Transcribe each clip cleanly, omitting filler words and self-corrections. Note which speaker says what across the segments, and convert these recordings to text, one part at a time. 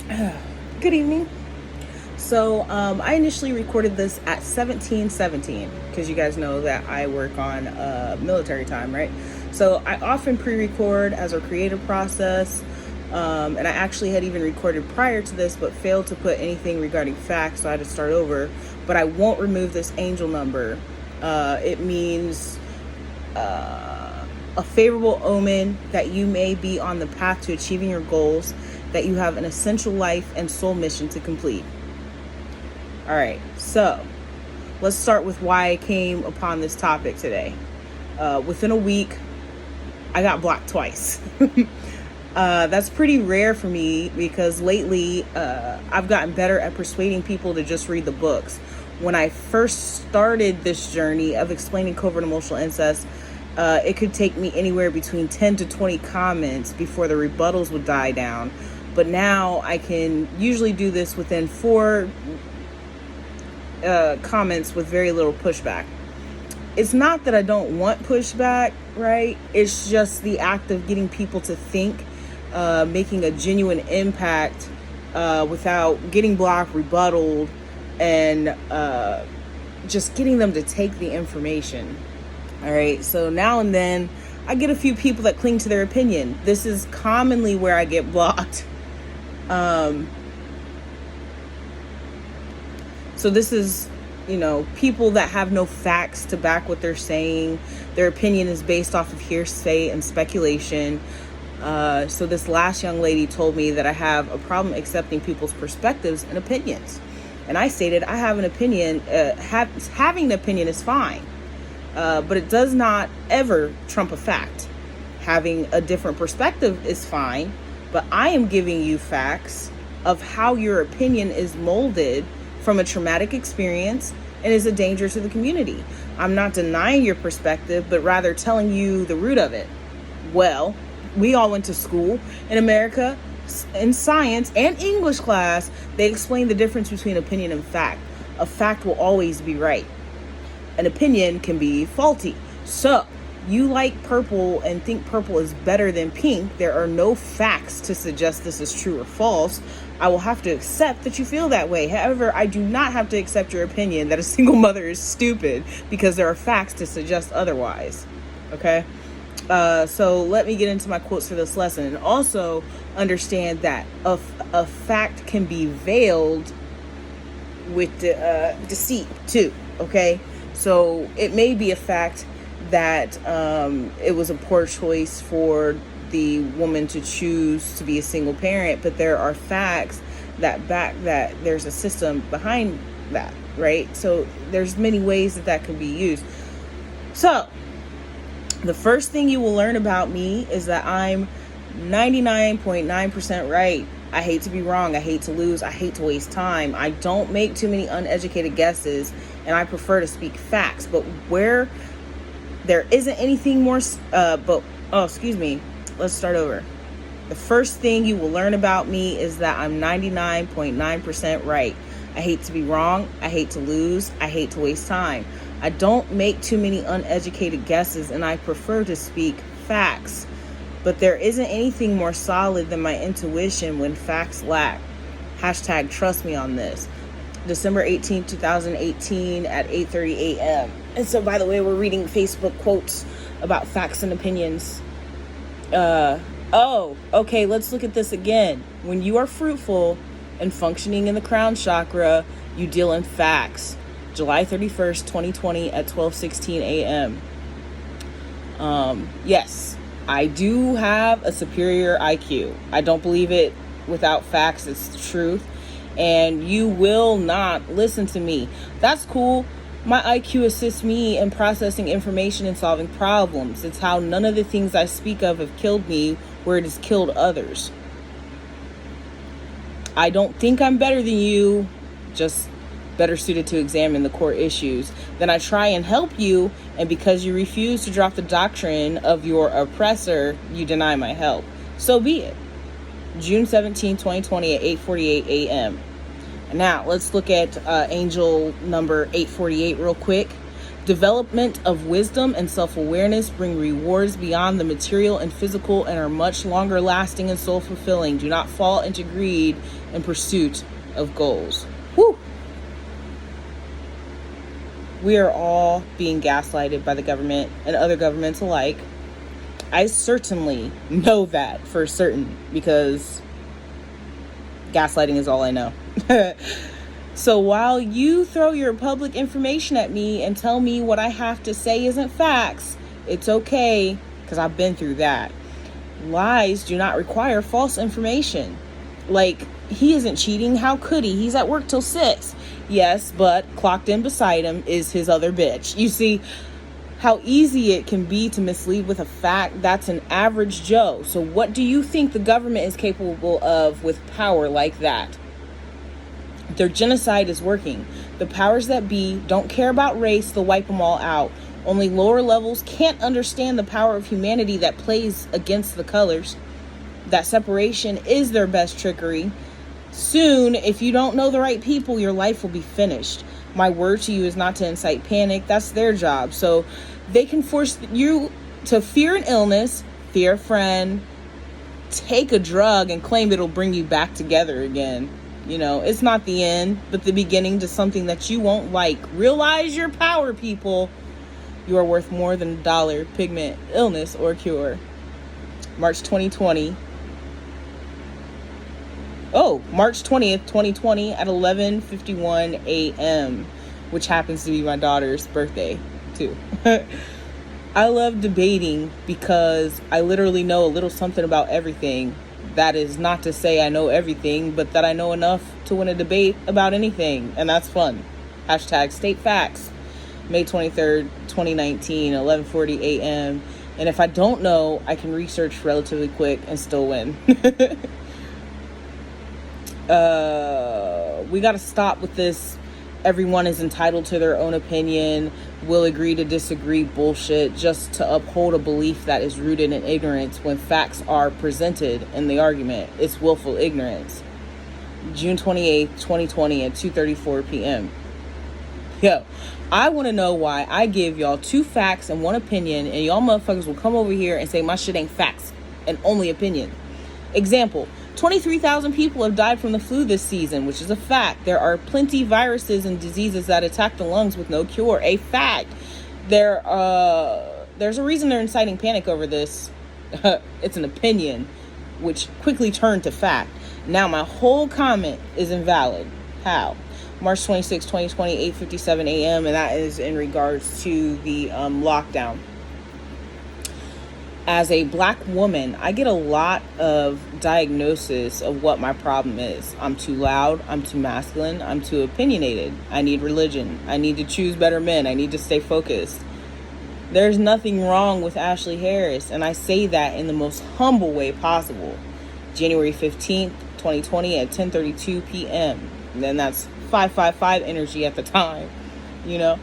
Speaker 1: Good evening. So I initially recorded this at 17:17 because you guys know that I work on military time, right? So I often pre-record as a creative process, and I actually had even recorded prior to this, but failed to put anything regarding facts, so I had to start over. But I won't remove this angel number. It means a favorable omen that you may be on the path to achieving your goals, that you have an essential life and soul mission to complete. All right, so let's start with why I came upon this topic today. Within a week, I got blocked twice. That's pretty rare for me because lately I've gotten better at persuading people to just read the books. When I first started this journey of explaining covert emotional incest, it could take me anywhere between 10 to 20 comments before the rebuttals would die down. But now I can usually do this within 4 comments with very little pushback. It's not that I don't want pushback, right? It's just the act of getting people to think, making a genuine impact without getting blocked, rebutted, and just getting them to take the information. All right, so now and then I get a few people that cling to their opinion. This is commonly where I get blocked. So this is, people that have no facts to back what they're saying. Their opinion is based off of hearsay and speculation. So this last young lady told me that I have a problem accepting people's perspectives and opinions. And I stated, I have an opinion. Having an opinion is fine. But it does not ever trump a fact. Having a different perspective is fine, but I am giving you facts of how your opinion is molded from a traumatic experience and is a danger to the community. I'm not denying your perspective, but rather telling you the root of it. Well, we all went to school in America, in science and English class. They explain the difference between opinion and fact. A fact will always be right. An opinion can be faulty. So, you like purple and think purple is better than pink. There are no facts to suggest this is true or false. I will have to accept that you feel that way. However, I do not have to accept your opinion that a single mother is stupid because there are facts to suggest otherwise. Okay? So let me get into my quotes for this lesson. And also understand that a fact can be veiled with deceit too. Okay? So it may be a fact that it was a poor choice for the woman to choose to be a single parent, but there are facts that back that there's a system behind that, right? So there's many ways that can be used. So the first thing you will learn about me is that I'm 99.9% right. I hate to be wrong. I hate to lose. I hate to waste time. I don't make too many uneducated guesses, and I prefer to speak facts. But where there isn't anything more, let's start over. The first thing you will learn about me is that I'm 99.9% right. I hate to be wrong. I hate to lose. I hate to waste time. I don't make too many uneducated guesses, and I prefer to speak facts. But there isn't anything more solid than my intuition when facts lack. Hashtag trust me on this. December 18, 2018 at 8:30 a.m. And so, by the way, we're reading Facebook quotes about facts and opinions. Okay, let's look at this again. When you are fruitful and functioning in the crown chakra, you deal in facts. July 31st, 2020 at 12:16 a.m. Yes, I do have a superior IQ. I don't believe it without facts. It's the truth. And you will not listen to me. That's cool. My IQ assists me in processing information and solving problems. It's how none of the things I speak of have killed me where it has killed others. I don't think I'm better than you, just better suited to examine the core issues. Then I try and help you, and because you refuse to drop the doctrine of your oppressor, you deny my help. So be it. June 17, 2020 at 8:48 a.m. Now, let's look at angel number 848 real quick. Development of wisdom and self-awareness bring rewards beyond the material and physical and are much longer lasting and soul-fulfilling. Do not fall into greed in pursuit of goals. Whew. We are all being gaslighted by the government and other governments alike. I certainly know that for certain because gaslighting is all I know. So while you throw your public information at me and tell me what I have to say isn't facts, it's okay, because I've been through that. Lies do not require false information. Like, he isn't cheating. How could he? He's at work till 6. Yes, but clocked in beside him is his other bitch. You see how easy it can be to mislead with a fact. That's an average Joe. So what do you think the government is capable of with power like that? Their genocide is working. The powers that be don't care about race. They'll wipe them all out. Only lower levels can't understand the power of humanity that plays against the colors. That separation is their best trickery. Soon, if you don't know the right people, your life will be finished. My word to you is not to incite panic. That's their job. So they can force you to fear an illness, fear a friend, take a drug, and claim it'll bring you back together again. You know, it's not the end, but the beginning to something that you won't like. Realize your power, people. You are worth more than $1, pigment, illness, or cure. March 2020. Oh, March 20th, 2020 at 11:51 a.m., which happens to be my daughter's birthday, too. I love debating because I literally know a little something about everything. That is not to say I know everything, but that I know enough to win a debate about anything. And that's fun. Hashtag state facts. May 23rd, 2019, 11:40 a.m. And if I don't know, I can research relatively quick and still win. We got to stop with this. Everyone is entitled to their own opinion. Will agree to disagree bullshit just to uphold a belief that is rooted in ignorance when facts are presented in the argument. It's willful ignorance. June 28th, 2020 at 2:34 p.m. Yo, I want to know why I give y'all 2 facts and 1 opinion, and y'all motherfuckers will come over here and say my shit ain't facts and only opinion. Example, 23,000 people have died from the flu this season, which is a fact. There are plenty viruses and diseases that attack the lungs with no cure. A fact. There's a reason they're inciting panic over this. It's an opinion, which quickly turned to fact. Now my whole comment is invalid. How? March 26, 2020, 8:57 a.m., and that is in regards to the lockdown. As a black woman, I get a lot of diagnosis of what my problem is. I'm too loud. I'm too masculine. I'm too opinionated. I need religion. I need to choose better men. I need to stay focused. There's nothing wrong with Ashley Harris, and I say that in the most humble way possible. January 15th, 2020 at 10:32 p.m. And then that's 555 energy at the time, you know.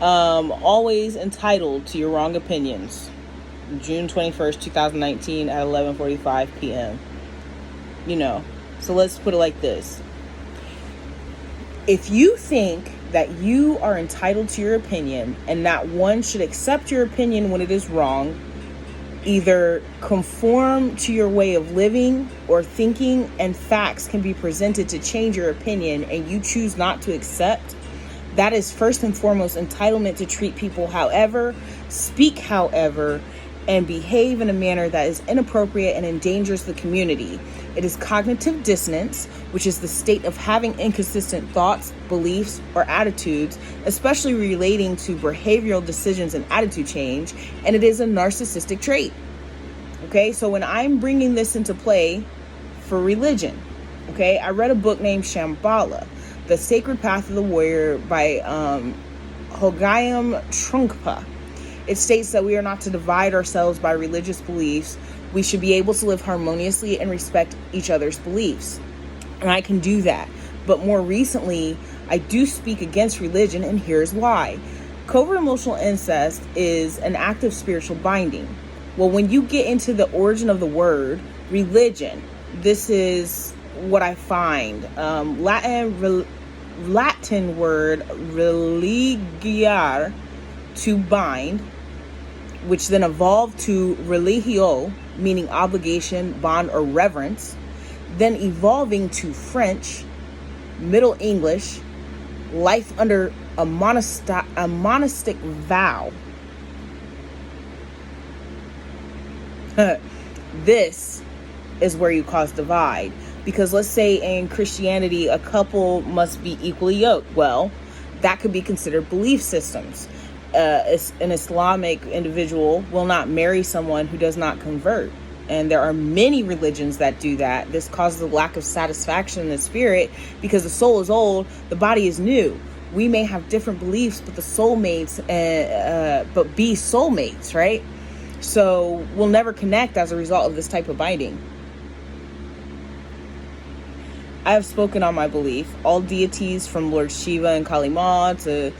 Speaker 1: Always entitled to your wrong opinions. June 21st, 2019 at 11:45 p.m. You know, so let's put it like this. If you think that you are entitled to your opinion and that one should accept your opinion when it is wrong, either conform to your way of living or thinking, and facts can be presented to change your opinion and you choose not to accept, that is first and foremost entitlement to treat people however, speak however, and behave in a manner that is inappropriate and endangers the community. It is cognitive dissonance, which is the state of having inconsistent thoughts, beliefs, or attitudes, especially relating to behavioral decisions and attitude change, and it is a narcissistic trait. Okay, so when I'm bringing this into play for religion, okay, I read a book named Shambhala, The Sacred Path of the Warrior by Hogayam Trungpa. It states that we are not to divide ourselves by religious beliefs. We should be able to live harmoniously and respect each other's beliefs. And I can do that. But more recently, I do speak against religion, and here's why. Covert emotional incest is an act of spiritual binding. Well, when you get into the origin of the word, religion, this is what I find. Latin word religiare to bind, which then evolved to religio, meaning obligation, bond, or reverence, then evolving to French, Middle English, life under a monastic vow. This is where you cause divide. Because let's say in Christianity, a couple must be equally yoked. Well, that could be considered belief systems. An Islamic individual will not marry someone who does not convert. And there are many religions that do that. This causes a lack of satisfaction in the spirit because the soul is old, the body is new. We may have different beliefs, but be soulmates, right? So we'll never connect as a result of this type of binding. I have spoken on my belief. All deities from Lord Shiva and Kali Ma to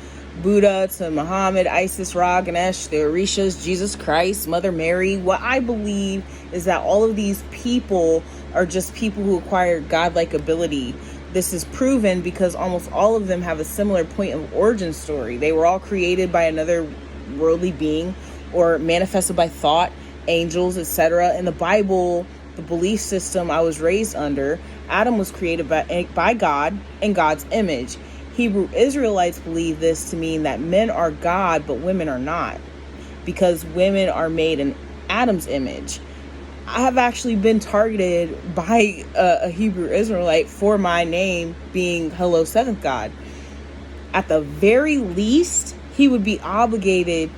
Speaker 1: Buddha to Muhammad, Isis, Ra, Ganesh, the Orishas, Jesus Christ, Mother Mary. What I believe is that all of these people are just people who acquired godlike ability. This is proven because almost all of them have a similar point of origin story. They were all created by another worldly being or manifested by thought, angels, etc. In the Bible, the belief system I was raised under, Adam was created by God in God's image. Hebrew Israelites believe this to mean that men are God, but women are not, because women are made in Adam's image. I have actually been targeted by a Hebrew Israelite for my name being Hello Seventh God. At the very least, he would be obligated.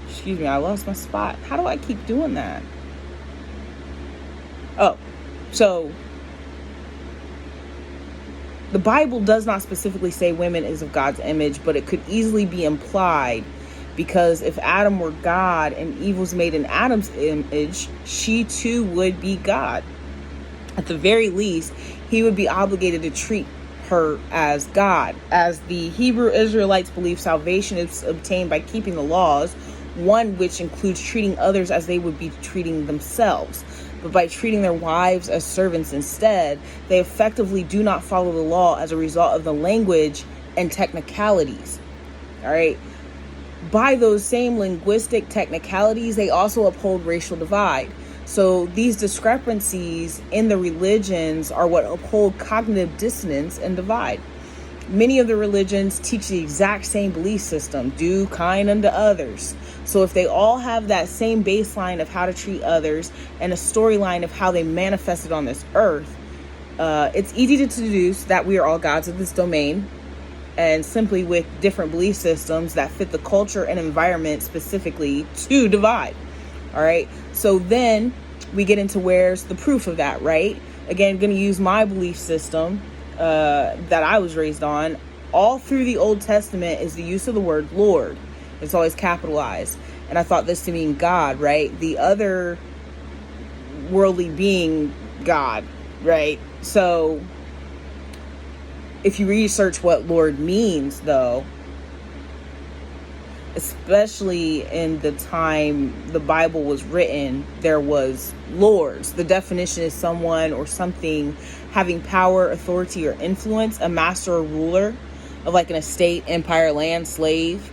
Speaker 1: Excuse me, I lost my spot. How do I keep doing that? Oh, so the Bible does not specifically say women is of God's image, but it could easily be implied, because if Adam were God and Eve was made in Adam's image, she too would be God. At the very least, he would be obligated to treat her as God. As the Hebrew Israelites believe salvation is obtained by keeping the laws, one which includes treating others as they would be treating themselves. But by treating their wives as servants instead, they effectively do not follow the law as a result of the language and technicalities. All right. By those same linguistic technicalities, they also uphold racial divide. So these discrepancies in the religions are what uphold cognitive dissonance and divide. Many of the religions teach the exact same belief system: do kind unto others. So if they all have that same baseline of how to treat others and a storyline of how they manifested on this earth, it's easy to deduce that we are all gods of this domain, and simply with different belief systems that fit the culture and environment specifically to divide. All right. So then we get into where's the proof of that, right? Again, I'm going to use my belief system that I was raised on. All through the Old Testament is the use of the word Lord. It's always capitalized. And I thought this to mean God, right? The other worldly being, God, right? So if you research what Lord means, though, especially in the time the Bible was written, there was lords. The definition is someone or something having power, authority, or influence, a master or ruler of like an estate, empire, land, slave,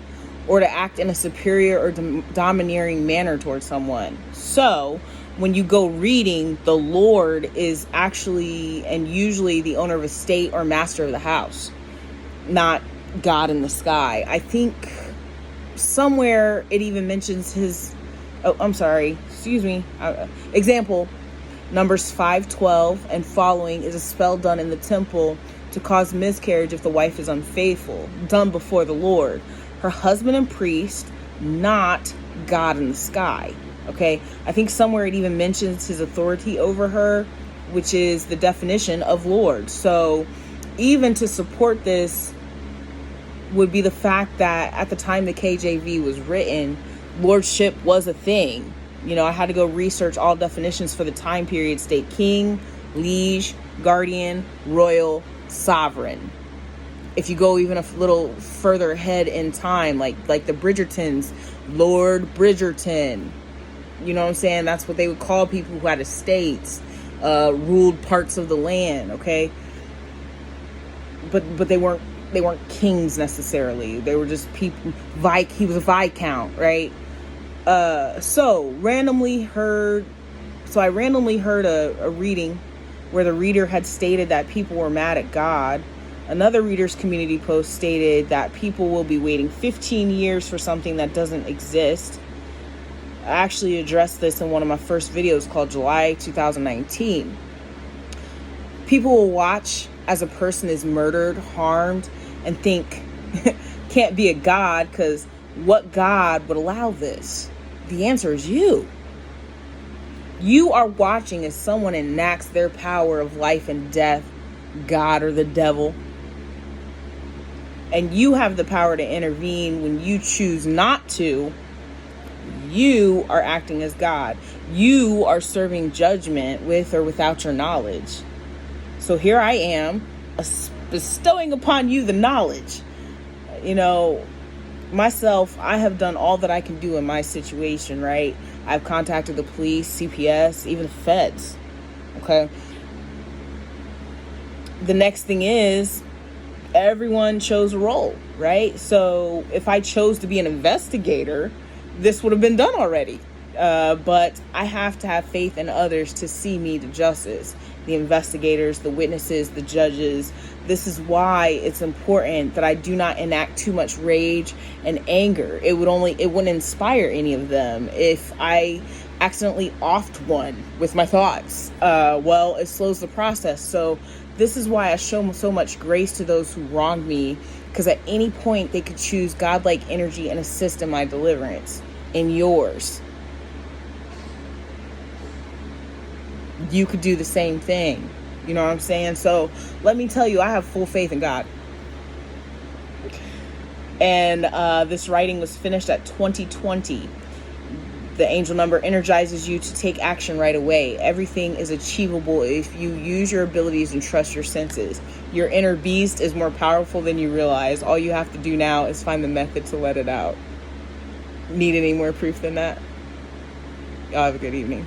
Speaker 1: or to act in a superior or domineering manner towards someone. So when you go reading, the Lord is actually and usually the owner of a estate or master of the house, not God in the sky. I think somewhere it even mentions his, example, Numbers 5:12 and following is a spell done in the temple to cause miscarriage if the wife is unfaithful, done before the Lord, her husband and priest, not God in the sky. Okay, I think somewhere it even mentions his authority over her, which is the definition of Lord. So even to support this would be the fact that at the time the KJV was written, lordship was a thing. You know, I had to go research all definitions for the time period: state king, liege, guardian, royal, sovereign. If you go even a little further ahead in time, like the Bridgertons, Lord Bridgerton, you know what I'm saying? That's what they would call people who had estates, ruled parts of the land, okay? But they weren't kings necessarily. They were just people. He was a viscount, right? So I randomly heard a reading where the reader had stated that people were mad at God. Another reader's community post stated that people will be waiting 15 years for something that doesn't exist. I actually addressed this in one of my first videos called July 2019. People will watch as a person is murdered, harmed, and think, can't be a God, because what God would allow this? The answer is you. You are watching as someone enacts their power of life and death, God or the devil. And you have the power to intervene. When you choose not to, you are acting as God. You are serving judgment with or without your knowledge. So here I am, bestowing upon you the knowledge. Myself, I have done all that I can do in my situation, right? I've contacted the police, CPS, even the feds. Okay. The next thing is, everyone chose a role, right? So if I chose to be an investigator, this would have been done already. But I have to have faith in others to see me to justice. The investigators, the witnesses, the judges. This is why it's important that I do not enact too much rage and anger. It wouldn't inspire any of them. If I accidentally offed one with my thoughts, it slows the process. So this is why I show so much grace to those who wronged me, because at any point they could choose godlike energy and assist in my deliverance, in yours. You could do the same thing. You know what I'm saying? So let me tell you, I have full faith in God. And this writing was finished at 2020. The angel number energizes you to take action right away. Everything is achievable if you use your abilities and trust your senses. Your inner beast is more powerful than you realize. All you have to do now is find the method to let it out. Need any more proof than that? Y'all have a good evening.